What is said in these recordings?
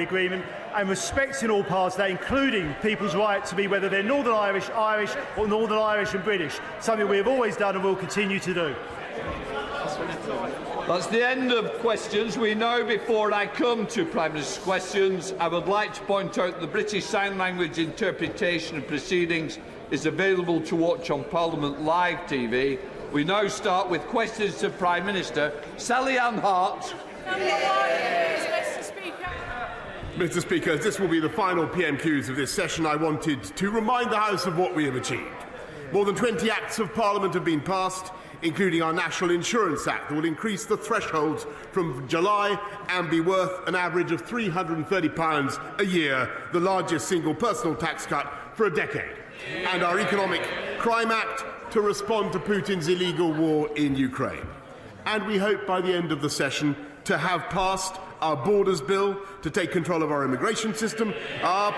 agreement and respecting all parts of that, including people's right to be, whether they're Northern Irish, Irish or Northern Irish and British, something we have always done and will continue to do. That's the end of questions. We know, before I come to Prime Minister's questions, I would like to point out the British Sign Language interpretation of proceedings is available to watch on Parliament Live TV. We now start with questions to Prime Minister. Sally Ann Hart. Mr. Speaker, as this will be the final PMQs of this session, I wanted to remind the House of what we have achieved. More than 20 Acts of Parliament have been passed, including our National Insurance Act that will increase the thresholds from July and be worth an average of £330 a year, the largest single personal tax cut for a decade. And our Economic Crime Act to respond to Putin's illegal war in Ukraine. And we hope by the end of the session to have passed our Borders Bill to take control of our immigration system, our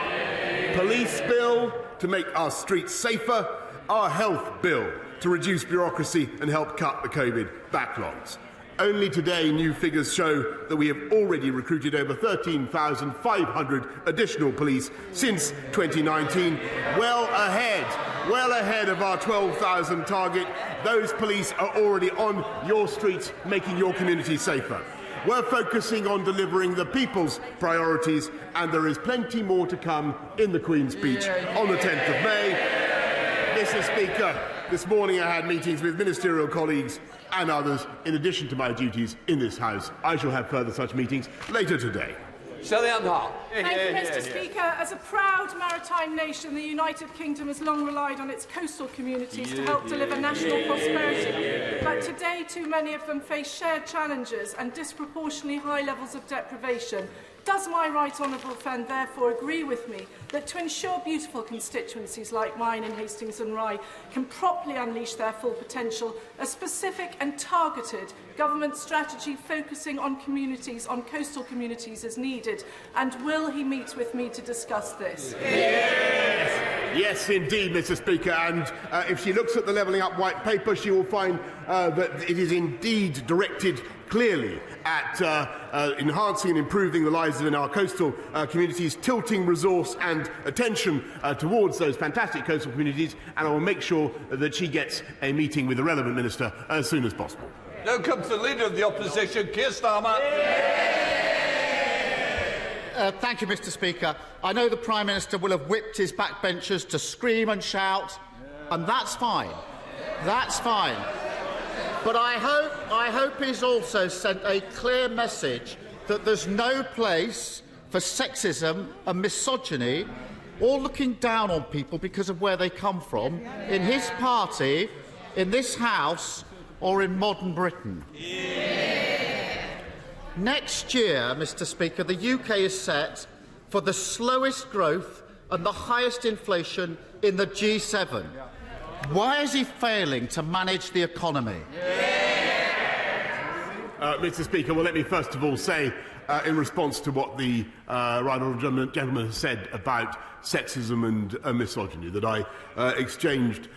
Police Bill to make our streets safer, our Health Bill to reduce bureaucracy and help cut the COVID backlogs. Only today, new figures show that we have already recruited over 13,500 additional police since 2019, well ahead of our 12,000 target. Those police are already on your streets, making your community safer. We're focusing on delivering the people's priorities, and there is plenty more to come in the Queen's speech on the 10th of May. Mr. Speaker, this morning I had meetings with ministerial colleagues and others in addition to my duties in this House. I shall have further such meetings later today. Sally Ann Hart. Thank you, Mr. Speaker. As a proud maritime nation, the United Kingdom has long relied on its coastal communities to help deliver national prosperity. But today, too many of them face shared challenges and disproportionately high levels of deprivation. Does my right honourable friend therefore agree with me that to ensure beautiful constituencies like mine in Hastings and Rye can properly unleash their full potential, a specific and targeted government strategy focusing on communities, on coastal communities, is needed? And will he meet with me to discuss this? Yes, indeed, Mr. Speaker. And if she looks at the Levelling Up White Paper, she will find that it is indeed directed clearly at enhancing and improving the lives in our coastal communities, tilting resource and attention towards those fantastic coastal communities, and I will make sure that she gets a meeting with the relevant minister as soon as possible. Now comes the Leader of the Opposition, Keir Starmer. Thank you, Mr. Speaker. I know the Prime Minister will have whipped his backbenchers to scream and shout, and that's fine. That's fine. But I hope he's also sent a clear message that there's no place for sexism and misogyny or looking down on people because of where they come from in his party, in this House, or in modern Britain. Next year, Mr. Speaker, the UK is set for the slowest growth and the highest inflation in the G7. Why is he failing to manage the economy? Mr. Speaker, well, let me first of all say, in response to what the right honourable gentleman has said about sexism and misogyny, that I exchanged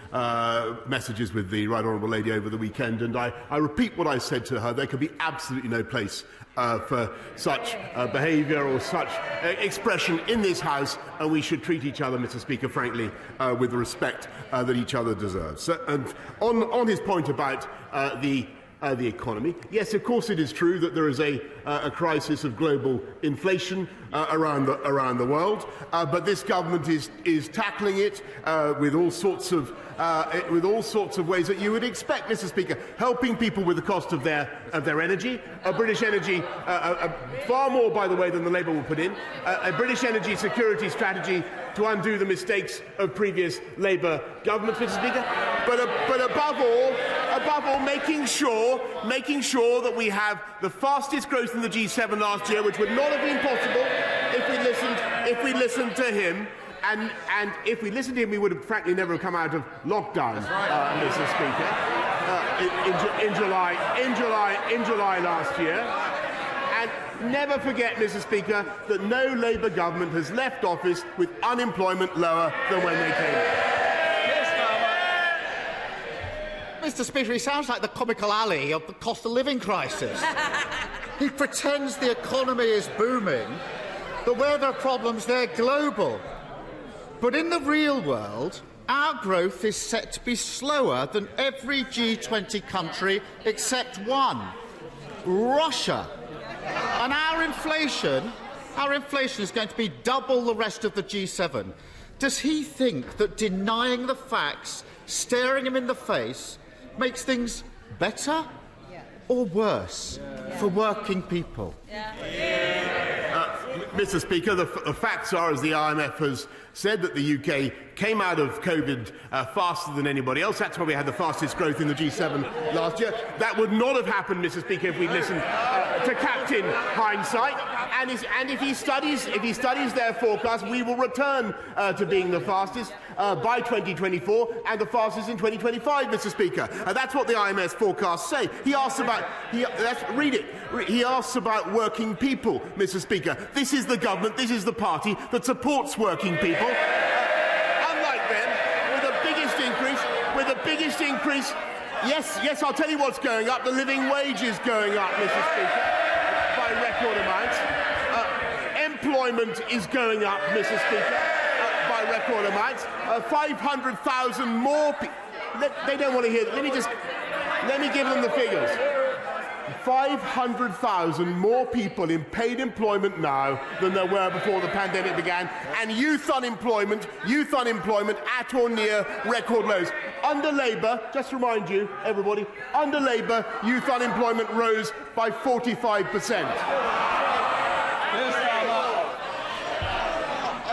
messages with the right honourable lady over the weekend, and I repeat what I said to her. There can be absolutely no place for such behaviour or such expression in this House, and we should treat each other, Mr. Speaker, frankly, with the respect that each other deserves. So, and on his point about the economy, yes, of course it is true that there is a crisis of global inflation around the world, but this government is tackling it with all sorts of ways that you would expect, Mr. Speaker, helping people with the cost of their energy, British energy, far more, by the way, than the Labour will put in, a British energy security strategy to undo the mistakes of previous Labour governments, Mr. Speaker, but above all, making sure that we have the fastest growth in the G7 last year, which would not have been possible if we listened to him. And if we listened to him, we would have frankly never come out of lockdown, Mr. Speaker, in July last year. And never forget, Mr. Speaker, that no Labour government has left office with unemployment lower than when they came in. Mr. Speaker, he sounds like the comical alley of the cost of living crisis. He pretends the economy is booming, that where there are problems, they're global. But in the real world, our growth is set to be slower than every G20 country except one, Russia. And our inflation is going to be double the rest of the G7. Does he think that denying the facts, staring him in the face, makes things better or worse for working people? Mr. Speaker, the facts are, as the IMF has said, that the UK came out of COVID faster than anybody else. That's why we had the fastest growth in the G7 last year. That would not have happened, Mr. Speaker, if we'd listened to Captain Hindsight. And if he studies their forecast, we will return to being the fastest by 2024 and the fastest in 2025, Mr. Speaker. That's what the IMF's forecasts say. He asks about. Read it. He asks about working people, Mr. Speaker. This is the government. This is the party that supports working people. Unlike them, with the biggest increase. Yes, I'll tell you what's going up. The living wage is going up, Mr. Speaker, by record amounts. Employment is going up, Mr. Speaker, by record amounts. 500,000 more people. They don't want to hear. Let me give them the figures. 500,000 more people in paid employment now than there were before the pandemic began, and youth unemployment at or near record lows. Under Labour, just to remind you, everybody, under Labour, youth unemployment rose by 45%.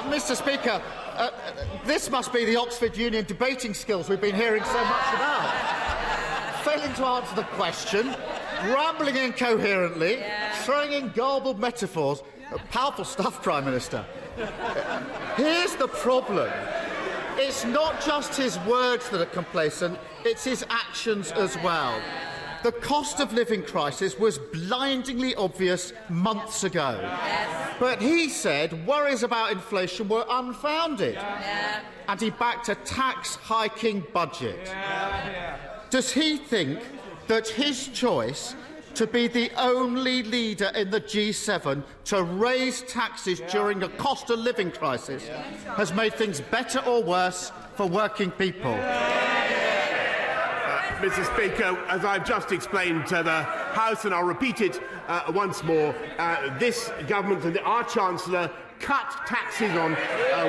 Mr. Speaker, this must be the Oxford Union debating skills we've been hearing so much about. Failing to answer the question, rambling incoherently, throwing in garbled metaphors. Powerful stuff, Prime Minister. Here's the problem. It's not just his words that are complacent, it's his actions as well. The cost of living crisis was blindingly obvious months ago. But he said worries about inflation were unfounded. And he backed a tax-hiking budget. Does he think that his choice to be the only leader in the G7 to raise taxes during a cost of living crisis has made things better or worse for working people? Mr. Speaker, as I've just explained to the House, and I'll repeat it once more, this government and our Chancellor cut taxes on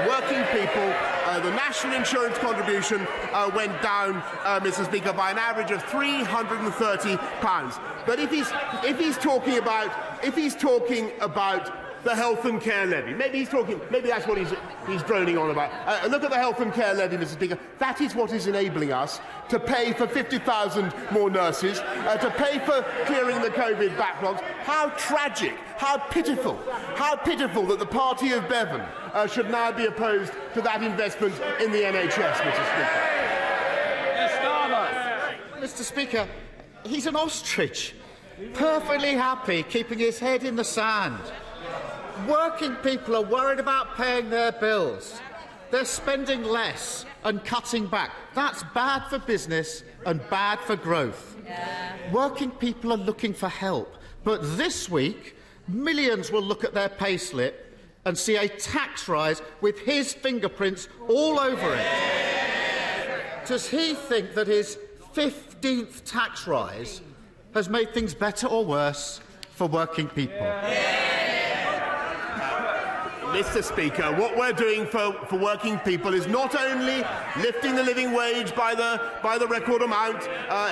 working people. The national insurance contribution went down, Mr. Speaker, by an average of £330. But if he's talking about the health and care levy, maybe that's what he's droning on about. Look at the health and care levy, Mr. Speaker. That is what is enabling us to pay for 50,000 more nurses, to pay for clearing the COVID backlogs. How tragic, how pitiful that the party of Bevan should now be opposed to that investment in the NHS, Mr. Speaker. Mr. Speaker, he's an ostrich, perfectly happy keeping his head in the sand. Working people are worried about paying their bills. They're spending less and cutting back. That's bad for business and bad for growth. Working people are looking for help. But this week, millions will look at their payslip and see a tax rise with his fingerprints all over it. Does he think that his 15th tax rise has made things better or worse for working people? Mr. Speaker, what we're doing for working people is not only lifting the living wage by the record amount,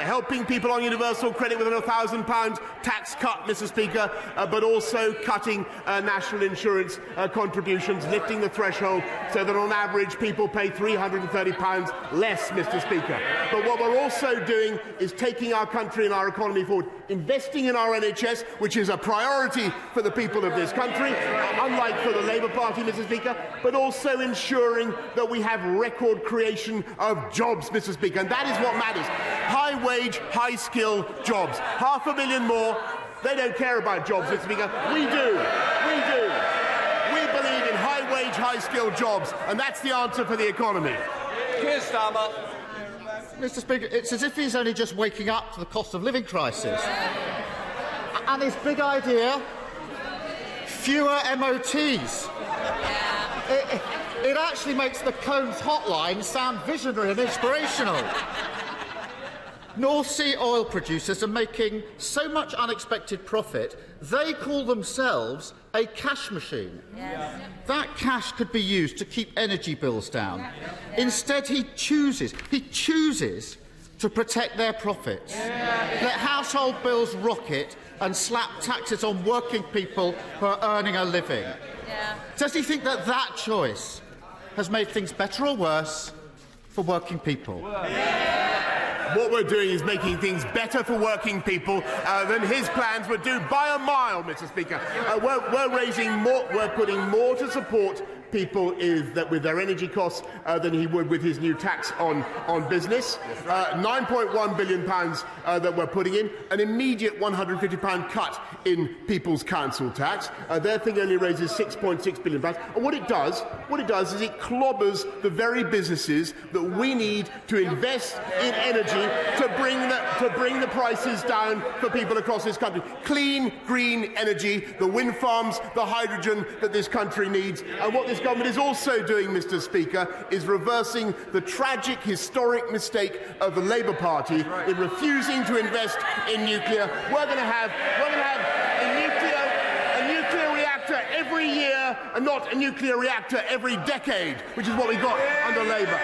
helping people on universal credit with a £1,000 tax cut, Mr. Speaker, but also cutting national insurance contributions, lifting the threshold so that on average people pay £330 less, Mr. Speaker. But what we're also doing is taking our country and our economy forward, investing in our NHS, which is a priority for the people of this country, unlike for the Labour Party, Mr. Speaker, but also ensuring that we have record creation of jobs, Mr. Speaker, and that is what matters. High-wage, high-skill jobs. 500,000 more. They don't care about jobs, Mr. Speaker. We do. We do. We believe in high-wage, high-skill jobs, and that's the answer for the economy. Keir Starmer. Mr. Speaker, it's as if he's only just waking up to the cost of living crisis. And his big idea, fewer MOTs. It actually makes the Cones hotline sound visionary and inspirational. North Sea oil producers are making so much unexpected profit, they call themselves a cash machine. Yes. That cash could be used to keep energy bills down. Instead, he chooses to protect their profits. Let household bills rocket and slap taxes on working people who are earning a living. Does he think that that choice has made things better or worse for working people? What we're doing is making things better for working people than his plans would do by a mile, Mr. Speaker. We're raising more, we're putting more to support people with their energy costs than he would with his new tax on business. £9.1 billion that we're putting in, an immediate £150 cut in people's council tax. Their thing only raises £6.6 billion. And what it does is it clobbers the very businesses that we need to invest in energy to bring the prices down for people across this country. Clean, green energy, the wind farms, the hydrogen that this country needs. And what this government is also doing, Mr. Speaker, is reversing the tragic, historic mistake of the Labour Party in refusing to invest in nuclear. We're going to have a nuclear reactor every year and not a nuclear reactor every decade, which is what we got under Labour.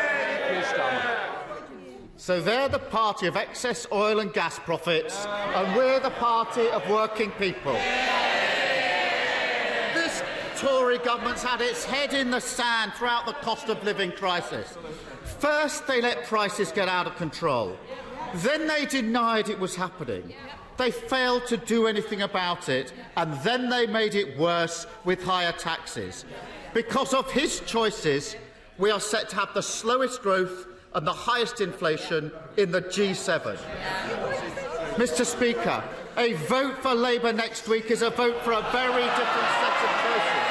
So they're the party of excess oil and gas profits, and we're the party of working people. This Tory government's had its head in the sand throughout the cost of living crisis. First, they let prices get out of control. Then they denied it was happening. They failed to do anything about it, and then they made it worse with higher taxes. Because of his choices, we are set to have the slowest growth and the highest inflation in the G7. Mr. Speaker, a vote for Labour next week is a vote for a very different set of choices.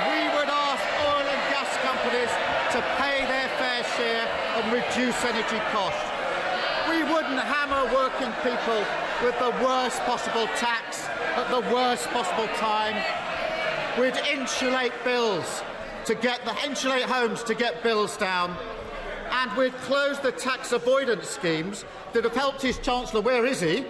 We would ask oil and gas companies to pay their fair share and reduce energy costs. We wouldn't hammer working people with the worst possible tax at the worst possible time. We'd insulate homes to get bills down. And we'd close the tax avoidance schemes that have helped his Chancellor, where is he,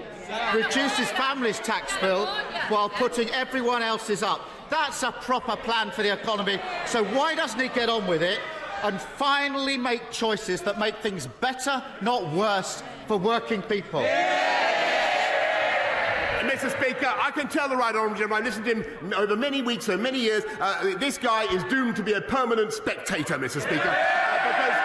reduce his family's tax bill while putting everyone else's up. That's a proper plan for the economy. So why doesn't he get on with it and finally make choices that make things better, not worse, for working people? Mr. Speaker, I can tell the right honourable gentleman, I listened to him over many weeks, so many years, this guy is doomed to be a permanent spectator, Mr. Speaker, because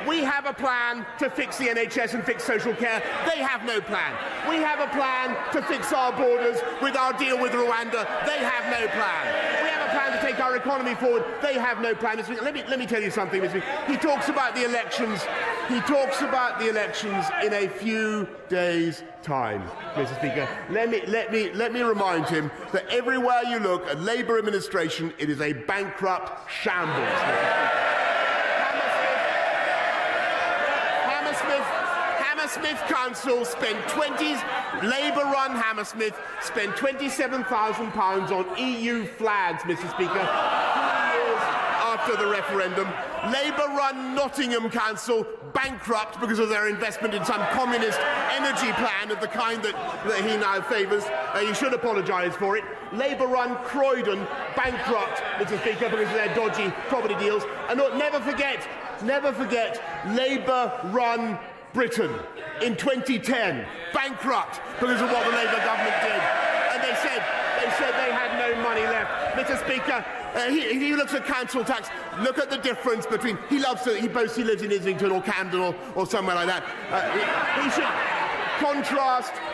we have a plan to fix the NHS and fix social care. They have no plan. We have a plan to fix our borders with our deal with Rwanda. They have no plan. We have a plan to take our economy forward. They have no plan. Let me tell you something, Mr. Speaker. He talks about the elections. He talks about the elections in a few days' time, Mr. Speaker. Let me remind him that everywhere you look, a Labour administration, it is a bankrupt shambles, Mr. Speaker. Hammersmith Council spent Labour-run Hammersmith spent £27,000 on EU flags, Mr. Speaker, 2 years after the referendum. Labour-run Nottingham Council bankrupt because of their investment in some communist energy plan of the kind that he now favours. He should apologise for it. Labour-run Croydon bankrupt, Mr. Speaker, because of their dodgy property deals. And never forget, Labour-run Britain in 2010, bankrupt because of what the Labour government did. And they said they had no money left. Mr. Speaker, he looks at council tax. Look at the difference between, he boasts he lives in Islington or Camden or somewhere like that. He should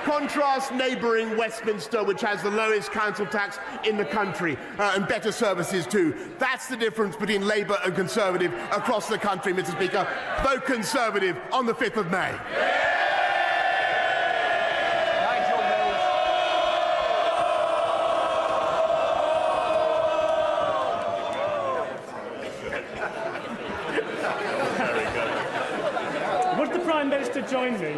contrast neighbouring Westminster, which has the lowest council tax in the country, and better services too. That's the difference between Labour and Conservative across the country, Mr. Speaker. Vote Conservative on the 5th of May. Would the Prime Minister join me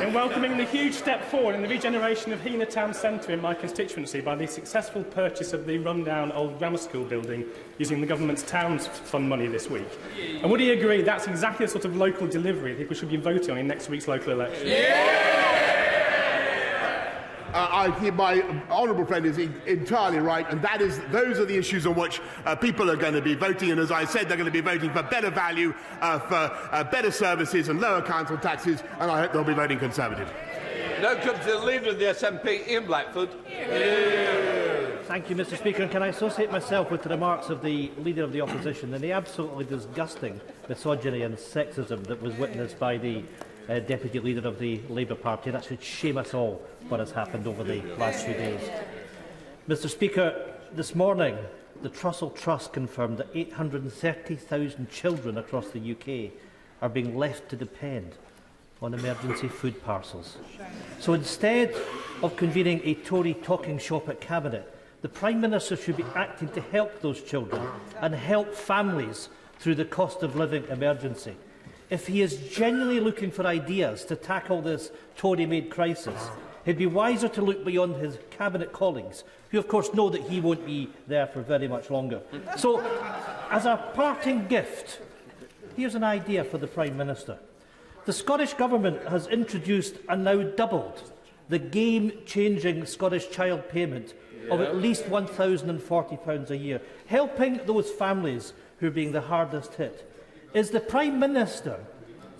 in welcoming the huge step forward in the regeneration of Hena Town Centre in my constituency by the successful purchase of the rundown old grammar school building using the government's Towns Fund money this week? And would he agree that's exactly the sort of local delivery people should be voting on in next week's local election? I think my honourable friend is entirely right, and those are the issues on which people are going to be voting. And as I said, they're going to be voting for better value, for better services and lower council taxes, and I hope they'll be voting Conservative. Now comes the Leader of the SNP, Ian Blackford. Thank you, Mr. Speaker. And can I associate myself with the remarks of the Leader of the Opposition and the absolutely disgusting misogyny and sexism that was witnessed by the Deputy Leader of the Labour Party. That should shame us all, what has happened over the last few days. Mr. Speaker, this morning the Trussell Trust confirmed that 830,000 children across the UK are being left to depend on emergency food parcels. So instead of convening a Tory talking shop at Cabinet, the Prime Minister should be acting to help those children and help families through the cost of living emergency. If he is genuinely looking for ideas to tackle this Tory-made crisis, he'd be wiser to look beyond his Cabinet colleagues, who of course know that he won't be there for very much longer. So, as a parting gift, here's an idea for the Prime Minister. The Scottish Government has introduced and now doubled the game-changing Scottish child payment of at least £1,040 a year, helping those families who are being the hardest hit. Is the Prime Minister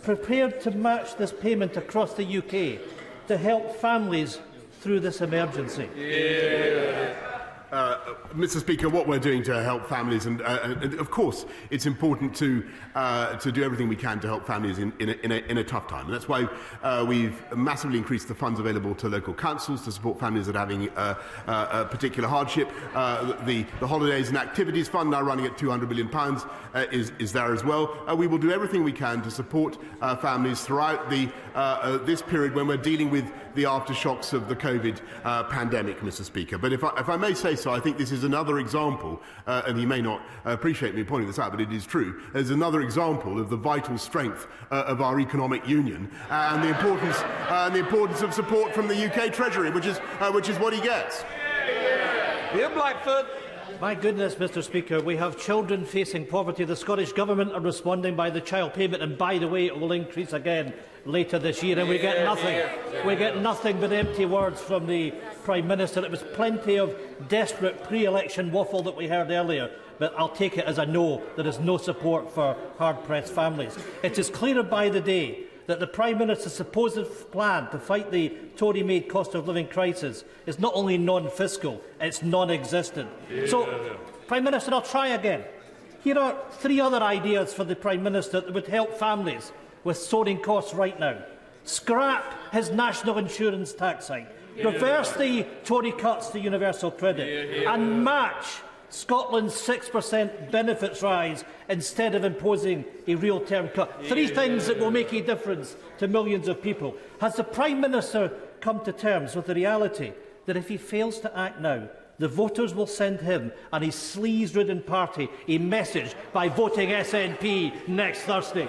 prepared to match this payment across the UK to help families through this emergency? Mr. Speaker, what we're doing to help families, and of course it's important to do everything we can to help families in a tough time. And that's why we've massively increased the funds available to local councils to support families that are having a particular hardship. The Holidays and Activities Fund, now running at £200 million, is there as well. We will do everything we can to support families throughout this period when we're dealing with the aftershocks of the COVID pandemic, Mr. Speaker. But if I may say so, I think this is another example, and you may not appreciate me pointing this out, but it is true. There's another example of the vital strength of our economic union and the importance of support from the UK Treasury, which is what he gets. Ian Blackford. My goodness, Mr. Speaker, we have children facing poverty. The Scottish Government are responding by the child payment, and by the way, it will increase again later this year, and we get nothing. We get nothing but empty words from the Prime Minister. It was plenty of desperate pre-election waffle that we heard earlier, but I'll take it as a no. There is no support for hard-pressed families. It is clearer by the day that the Prime Minister's supposed plan to fight the Tory-made cost of living crisis is not only non-fiscal, it's non-existent. So, Prime Minister, I'll try again. Here are 3 other ideas for the Prime Minister that would help families with soaring costs right now. Scrap his national insurance tax hike, reverse the Tory cuts to universal credit, and match Scotland's 6% benefits rise instead of imposing a real-term cut. 3 things that will make a difference to millions of people. Has the Prime Minister come to terms with the reality that if he fails to act now, the voters will send him and his sleaze-ridden party a message by voting SNP next Thursday?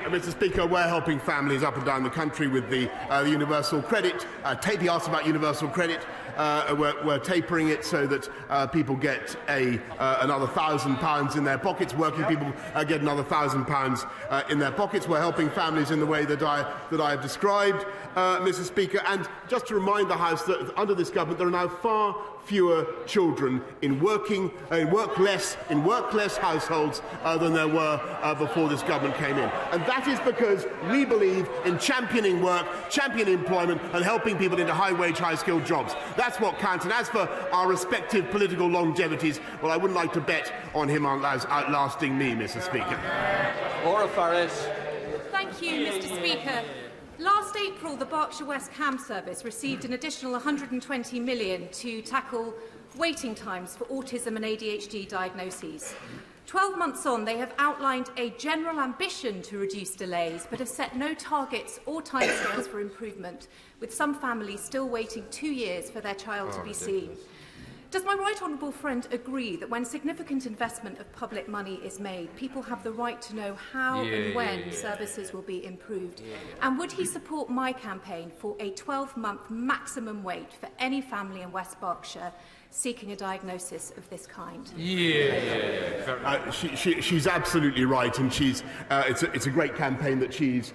Mr. Speaker, we're helping families up and down the country with the universal credit. He asked about universal credit. We're tapering it so that people get another £1,000 in their pockets. Working people get another £1,000 in their pockets. We're helping families in the way that I have described, Mr. Speaker. And just to remind the House that under this government there are now far fewer children in workless households than there were before this government came in. And that is because we believe in championing work, championing employment and helping people into high-wage, high-skilled jobs. That's what counts. And as for our respective political longevities, well, I wouldn't like to bet on him outlasting me, Mr. Speaker. Ora Faris. Thank you, Mr. Speaker. Last April, the Berkshire West CAM service received an additional £120 million to tackle waiting times for autism and ADHD diagnoses. 12 months on, they have outlined a general ambition to reduce delays, but have set no targets or timescales for improvement, with some families still waiting 2 years for their child to be seen. Does my right honourable friend agree that when significant investment of public money is made, people have the right to know how and when services will be improved? And would he support my campaign for a 12-month maximum wait for any family in West Berkshire seeking a diagnosis of this kind? She's absolutely right, and it's a great campaign that she's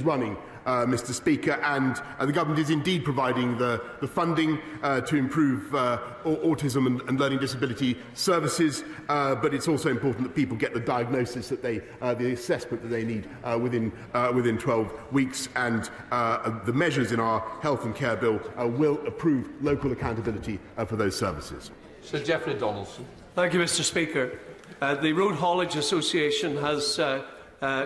running, Mr. Speaker, and the government is indeed providing the funding to improve autism and learning disability services, but it's also important that people get the diagnosis that the assessment that they need within 12 weeks, and the measures in our health and care bill will approve local accountability for those services. Sir Geoffrey Donaldson. Thank you, Mr. Speaker. The Road Haulage Association has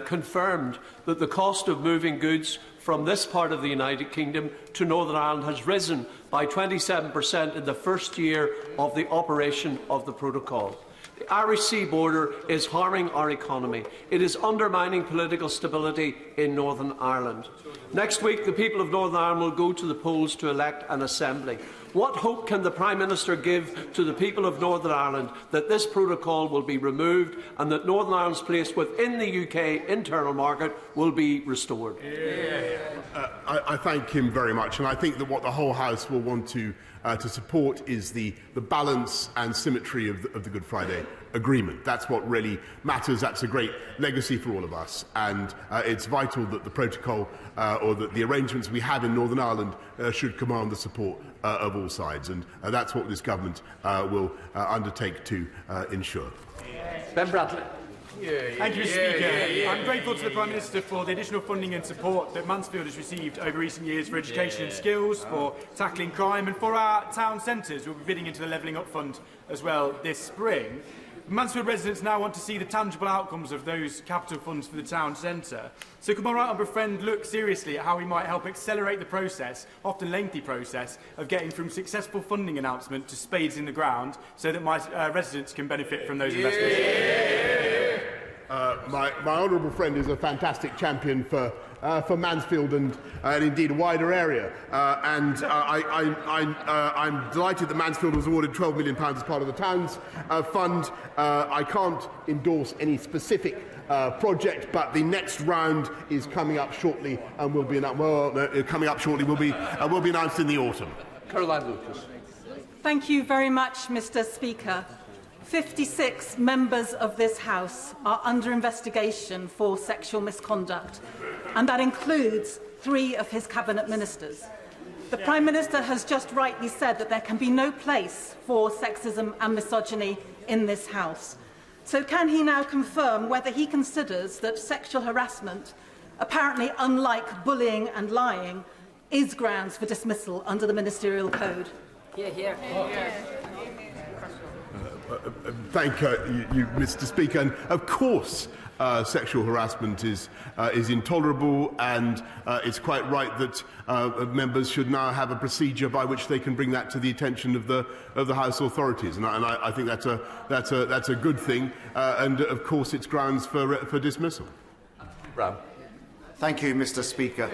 confirmed that the cost of moving goods from this part of the United Kingdom to Northern Ireland has risen by 27% in the first year of the operation of the protocol. The Irish Sea border is harming our economy. It is undermining political stability in Northern Ireland. Next week, the people of Northern Ireland will go to the polls to elect an assembly. What hope can the Prime Minister give to the people of Northern Ireland that this protocol will be removed and that Northern Ireland's place within the UK internal market will be restored? I thank him very much, and I think that what the whole House will want to support is the balance and symmetry of the Good Friday Agreement. That's what really matters. That's a great legacy for all of us, and it's vital that the protocol or that the arrangements we have in Northern Ireland should command the support of all sides, and that's what this government will undertake to ensure. Ben Bradley. Thank you, Mr. Speaker. I'm grateful to the Prime Minister for the additional funding and support that Mansfield has received over recent years for education and skills, for tackling crime, and for our town centres. We'll be bidding into the Levelling Up Fund as well this spring. Mansfield residents now want to see the tangible outcomes of those capital funds for the town centre. So could my right honourable friend look seriously at how we might help accelerate the process, often lengthy process, of getting from successful funding announcement to spades in the ground so that my residents can benefit from those investments? My honourable friend is a fantastic champion for Mansfield and indeed a wider area. I'm delighted that Mansfield was awarded £12 million as part of the Towns Fund. I can't endorse any specific project, but the next round is coming up shortly and will be announced in the autumn. Caroline Lucas. Thank you very much, Mr. Speaker. 56 members of this House are under investigation for sexual misconduct, and that includes 3 of his cabinet ministers. The Prime Minister has just rightly said that there can be no place for sexism and misogyny in this House. So can he now confirm whether he considers that sexual harassment, apparently unlike bullying and lying, is grounds for dismissal under the Ministerial Code? Thank you, Mr. Speaker. And of course, sexual harassment is intolerable, and it's quite right that members should now have a procedure by which they can bring that to the attention of the House authorities. And I think that's a good thing. And of course, it's grounds for dismissal. Ram. Thank you, Mr. Speaker.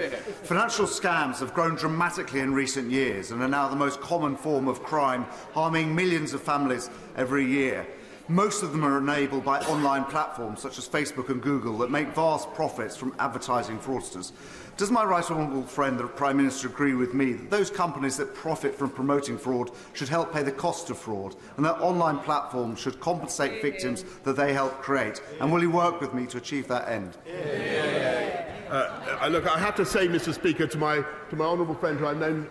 Financial scams have grown dramatically in recent years and are now the most common form of crime, harming millions of families every year. Most of them are enabled by online platforms such as Facebook and Google that make vast profits from advertising fraudsters. Does my right honourable friend, the Prime Minister, agree with me that those companies that profit from promoting fraud should help pay the cost of fraud, and that online platforms should compensate victims that they help create? And will he work with me to achieve that end? Look, I have to say, Mr. Speaker, to my honourable friend who I've known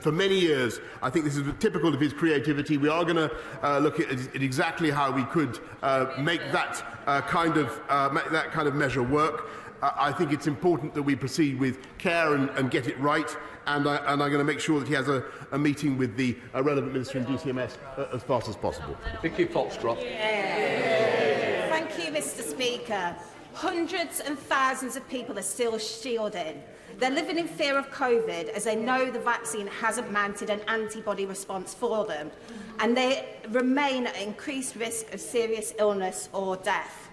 for many years, I think this is typical of his creativity. We are going to look at exactly how we could make that kind of measure work. I think it's important that we proceed with care and get it right, and I'm going to make sure that he has a meeting with the relevant minister in DCMS as fast as possible. Vicky Foxcroft. Thank you, Mr. Speaker. Hundreds and thousands of people are still shielded. They're living in fear of COVID as they know the vaccine hasn't mounted an antibody response for them, and they remain at increased risk of serious illness or death.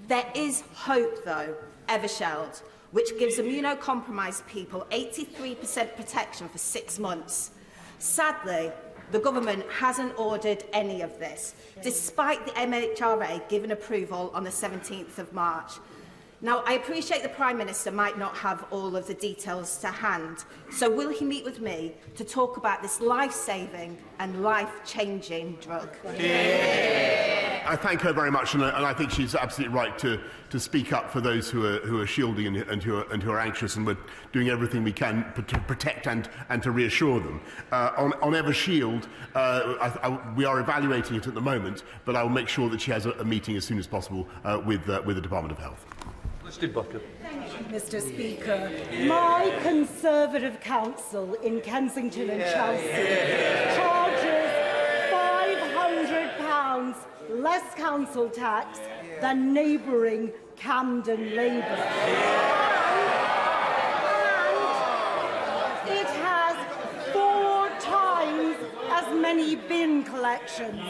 There is hope, though, Evershed, which gives immunocompromised people 83% protection for 6 months. Sadly, The government hasn't ordered any of this, despite the MHRA giving approval on the 17th of March. Now, I appreciate the Prime Minister might not have all of the details to hand, so will he meet with me to talk about this life-saving and life-changing drug? I thank her very much, and I think she's absolutely right to speak up for those who are shielding and who are anxious, and we're doing everything we can to protect and to reassure them. On Evershield, we are evaluating it at the moment, but I will make sure that she has a meeting as soon as possible with the Department of Health. Mr. Speaker, my Conservative council in Kensington and Chelsea charges £500 less council tax than neighbouring Camden Labour. And it has 4 times as many bin collections.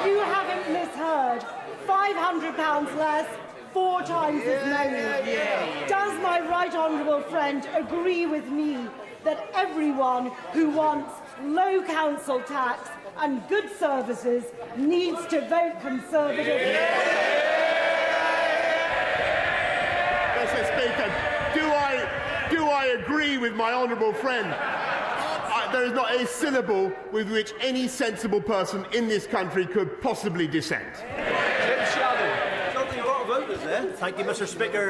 You haven't misheard. £500 less, 4 times as many. Does my right honourable friend agree with me that everyone who wants low council tax and good services needs to vote Conservative? Mr. Speaker, do I agree with my honourable friend? There is not a syllable with which any sensible person in this country could possibly dissent. Thank you, Mr. Speaker.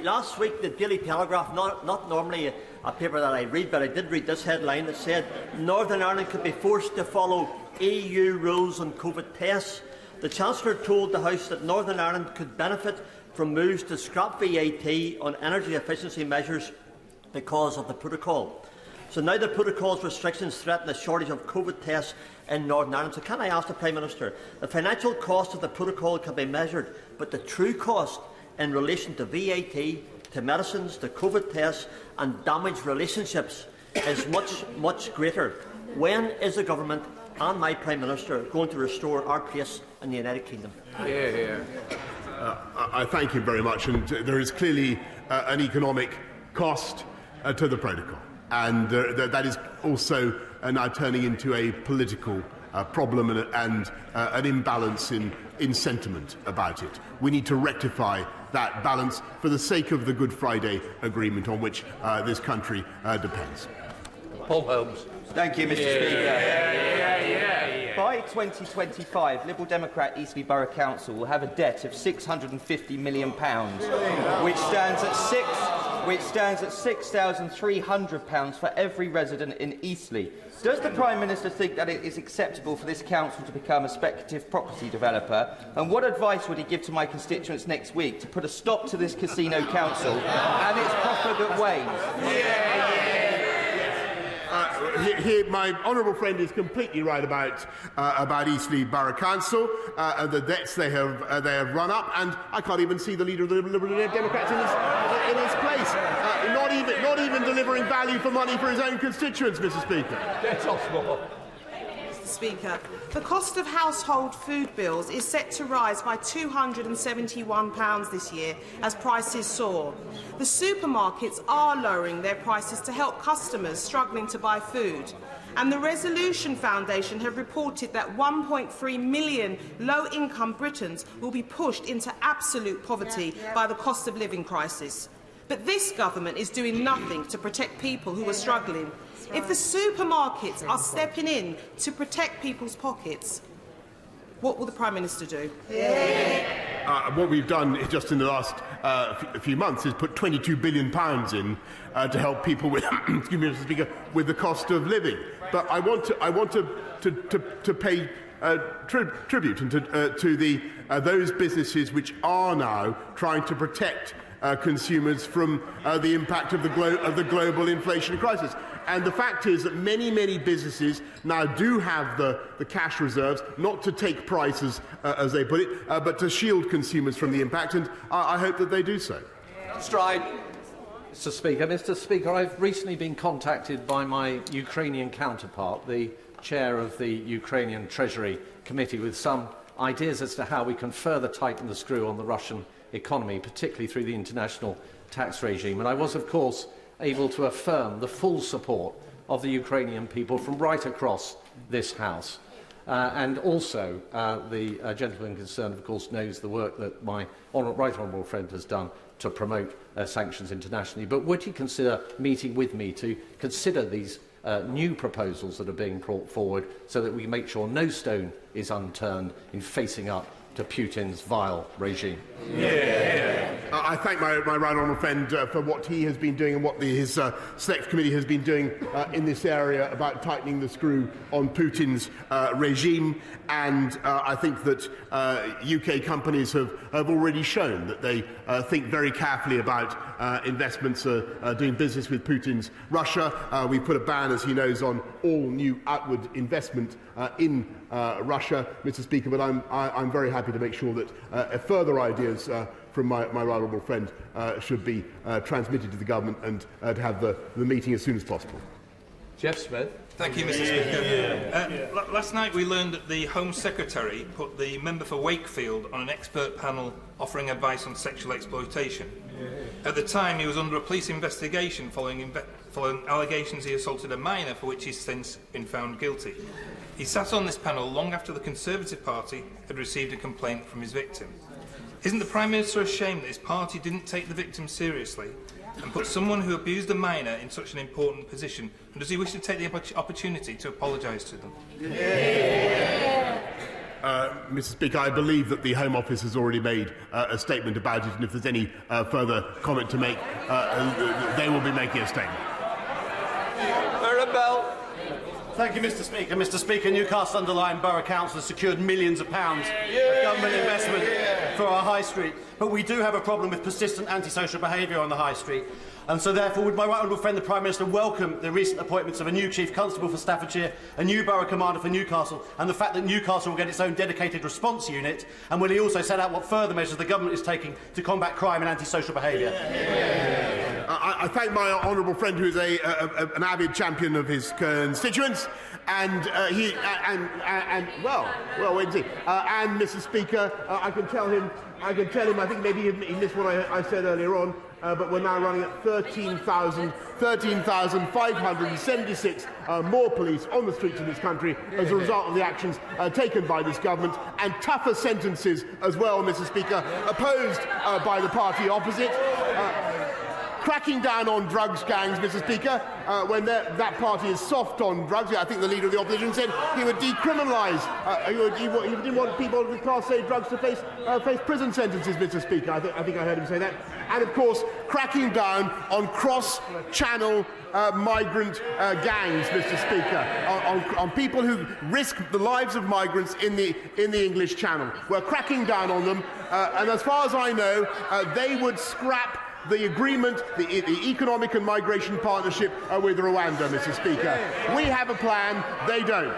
Last week, the Daily Telegraph, not normally a paper that I read, but I did read this headline that said Northern Ireland could be forced to follow EU rules on COVID tests. The Chancellor told the House that Northern Ireland could benefit from moves to scrap VAT on energy efficiency measures because of the protocol. So now the protocol's restrictions threaten a shortage of COVID tests in Northern Ireland. So can I ask the Prime Minister, the financial cost of the protocol can be measured, but the true cost in relation to VAT, to medicines, to COVID tests and damaged relationships is much greater. When is the Government and my Prime Minister going to restore our place in the United Kingdom? I thank him very much, and there is clearly an economic cost to the protocol. And that is also now turning into a political problem and an imbalance in sentiment about it. We need to rectify that balance for the sake of the Good Friday Agreement on which this country depends. Paul Holmes. Thank you, Mr. Speaker. By 2025, Liberal Democrat Eastleigh Borough Council will have a debt of £650 million, which stands at £6,300 for every resident in Eastleigh. Does the Prime Minister think that it is acceptable for this council to become a speculative property developer? And what advice would he give to my constituents next week to put a stop to this casino council and its profligate ways? My honourable friend is completely right about Eastleigh Borough Council, the debts they have run up, and I can't even see the leader of the Liberal Democrats in his place. Not even delivering value for money for his own constituents, Mr. Speaker. Mr. Speaker, the cost of household food bills is set to rise by £271 this year as prices soar. The supermarkets are lowering their prices to help customers struggling to buy food. And the Resolution Foundation have reported that 1.3 million low-income Britons will be pushed into absolute poverty by the cost of living crisis. But this government is doing nothing to protect people who are struggling. If the supermarkets are stepping in to protect people's pockets, what will the Prime Minister do? What we've done just in the last few months is put £22 billion in to help people with, excuse me, Mr. Speaker, with the cost of living. But I want to pay tribute and to those businesses which are now trying to protect consumers from the impact of the global inflation crisis. And the fact is that many businesses now do have the cash reserves, not to take prices, as they put it, but to shield consumers from the impact, and I hope that they do so. Stride. Mr. Speaker, I've recently been contacted by my Ukrainian counterpart, the chair of the Ukrainian Treasury Committee, with some ideas as to how we can further tighten the screw on the Russian economy, particularly through the international tax regime. And I was, of course, able to affirm the full support of the Ukrainian people from right across this House. And also, the gentleman concerned, of course, knows the work that my right honourable friend has done to promote sanctions internationally. But would he consider meeting with me to consider these new proposals that are being brought forward so that we make sure no stone is unturned in facing up to Putin's vile regime? I thank my right honourable friend for what he has been doing and what his Select Committee has been doing in this area about tightening the screw on Putin's regime. And I think that UK companies have already shown that they think very carefully about investments doing business with Putin's Russia. We put a ban, as he knows, on all new outward investment in Russia, Mr. Speaker, but I'm very happy to make sure that further ideas from my right honourable friend should be transmitted to the government and to have the meeting as soon as possible. Jeff Smith. Thank you, Mr. Speaker. Last night we learned that the Home Secretary put the member for Wakefield on an expert panel offering advice on sexual exploitation. At the time, he was under a police investigation following allegations he assaulted a minor, for which he's since been found guilty. He sat on this panel long after the Conservative Party had received a complaint from his victim. Isn't the Prime Minister ashamed that his party didn't take the victim seriously and put someone who abused a minor in such an important position? And does he wish to take the opportunity to apologise to them? Mr. Speaker, I believe that the Home Office has already made a statement about it, and if there's any further comment to make, they will be making a statement. Maribel. Thank you, Mr. Speaker. Mr. Speaker, Newcastle Underline Borough Council has secured millions of pounds of government investment for our High Street. But we do have a problem with persistent antisocial behaviour on the High Street. And so therefore, would my right honourable friend, the Prime Minister, welcome the recent appointments of a new Chief Constable for Staffordshire, a new Borough Commander for Newcastle, and the fact that Newcastle will get its own dedicated response unit? And will he also set out what further measures the government is taking to combat crime and antisocial behaviour? I thank my honourable friend, who is an avid champion of his constituents, and wait and see. And Mr. Speaker, I can tell him. I think maybe he missed what I said earlier on. But we're now running at 13,576 more police on the streets of this country as a result of the actions taken by this government, and tougher sentences as well, Mr. Speaker, opposed by the party opposite. Cracking down on drugs gangs, Mr. Speaker, when that party is soft on drugs. I think the Leader of the Opposition said he would decriminalise. He didn't want people with Class A drugs to face prison sentences, Mr. Speaker. I think I heard him say that. And, of course, cracking down on cross-channel migrant gangs, Mr. Speaker, on people who risk the lives of migrants in the English Channel. We're cracking down on them, and as far as I know, they would scrap the agreement, the Economic and Migration Partnership with Rwanda, Mr. Speaker. We have a plan, they don't.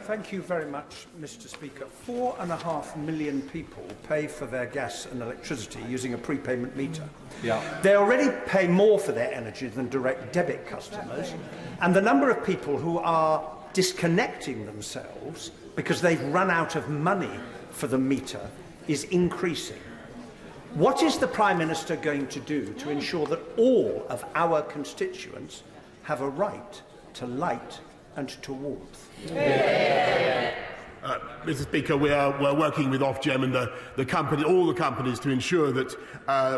Thank you very much, Mr. Speaker. 4.5 million people pay for their gas and electricity using a prepayment meter. They already pay more for their energy than direct debit customers, and the number of people who are disconnecting themselves because they've run out of money for the meter is increasing. What is the Prime Minister going to do to ensure that all of our constituents have a right to light and to warmth? Mr. Speaker, we're working with Ofgem and all the companies to ensure that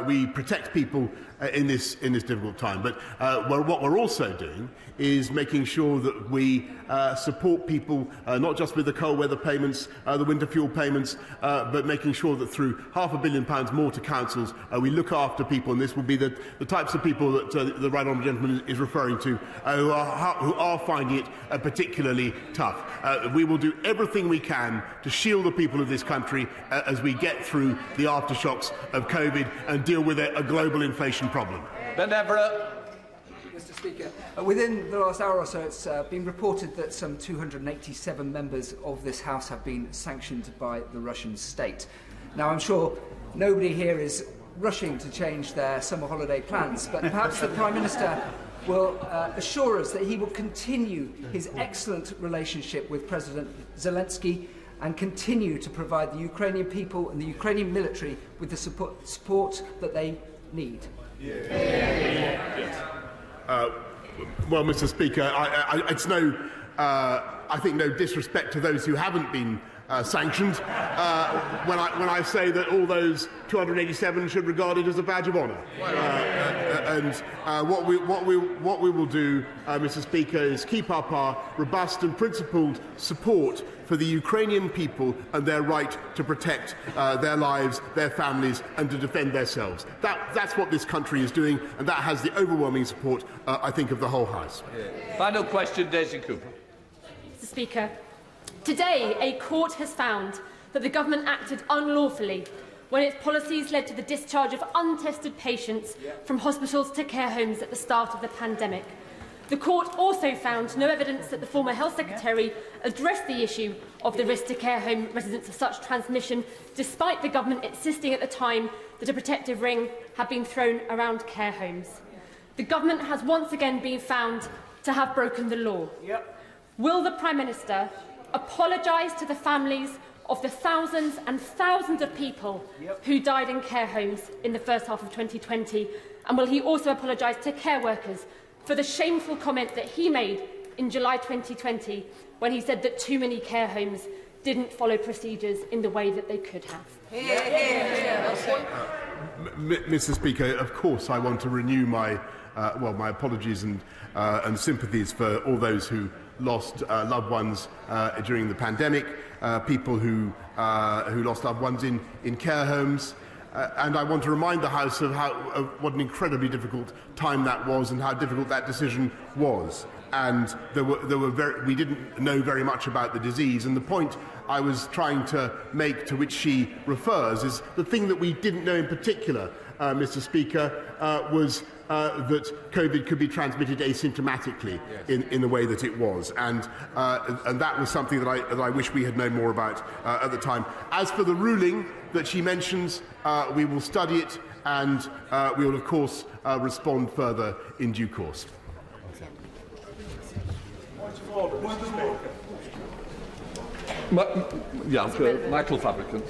we protect people in this difficult time. But what we're also doing is making sure that we support people not just with the cold weather payments, the winter fuel payments, but making sure that through £500 million more to councils, we look after people, and this will be the types of people that the right honourable gentleman is referring to, who are finding it particularly tough. We will do everything we can to shield the people of this country as we get through the aftershocks of COVID and deal with a global inflation problem. Ben Everett. Mr. Speaker, within the last hour or so, it's been reported that some 287 members of this House have been sanctioned by the Russian state. Now, I'm sure nobody here is rushing to change their summer holiday plans, but perhaps the Prime Minister will assure us that he will continue his excellent relationship with President Zelensky and continue to provide the Ukrainian people and the Ukrainian military with the support that they need. Well, Mr. Speaker, it's no, I think, no disrespect to those who haven't been sanctioned when I say that all those 287 should regard it as a badge of honour. What we will do, Mr. Speaker, is keep up our robust and principled support for the Ukrainian people and their right to protect their lives, their families, and to defend themselves. That's what this country is doing, and that has the overwhelming support, I think, of the whole House. Final question, Daisy Cooper. Mr. Speaker, today a court has found that the government acted unlawfully when its policies led to the discharge of untested patients from hospitals to care homes at the start of the pandemic. The court also found no evidence that the former Health Secretary addressed the issue of the risk to care home residents of such transmission, despite the government insisting at the time that a protective ring had been thrown around care homes. The government has once again been found to have broken the law. Will the Prime Minister apologise to the families of the thousands and thousands of people who died in care homes in the first half of 2020? And will he also apologise to care workers for the shameful comment that he made in July 2020 when he said that too many care homes didn't follow procedures in the way that they could have? Mr. Speaker, of course I want to renew my my apologies and sympathies for all those who lost loved ones during the pandemic, people who lost loved ones in care homes. And I want to remind the House of what an incredibly difficult time that was and how difficult that decision was. And we didn't know very much about the disease. And the point I was trying to make, to which she refers, is the thing that we didn't know in particular, Mr. Speaker, was that COVID could be transmitted asymptomatically in the way that it was. And that was something that I wish we had known more about at the time. As for the ruling that she mentions, we will study it and we will, of course, respond further in due course. Michael Fabricant.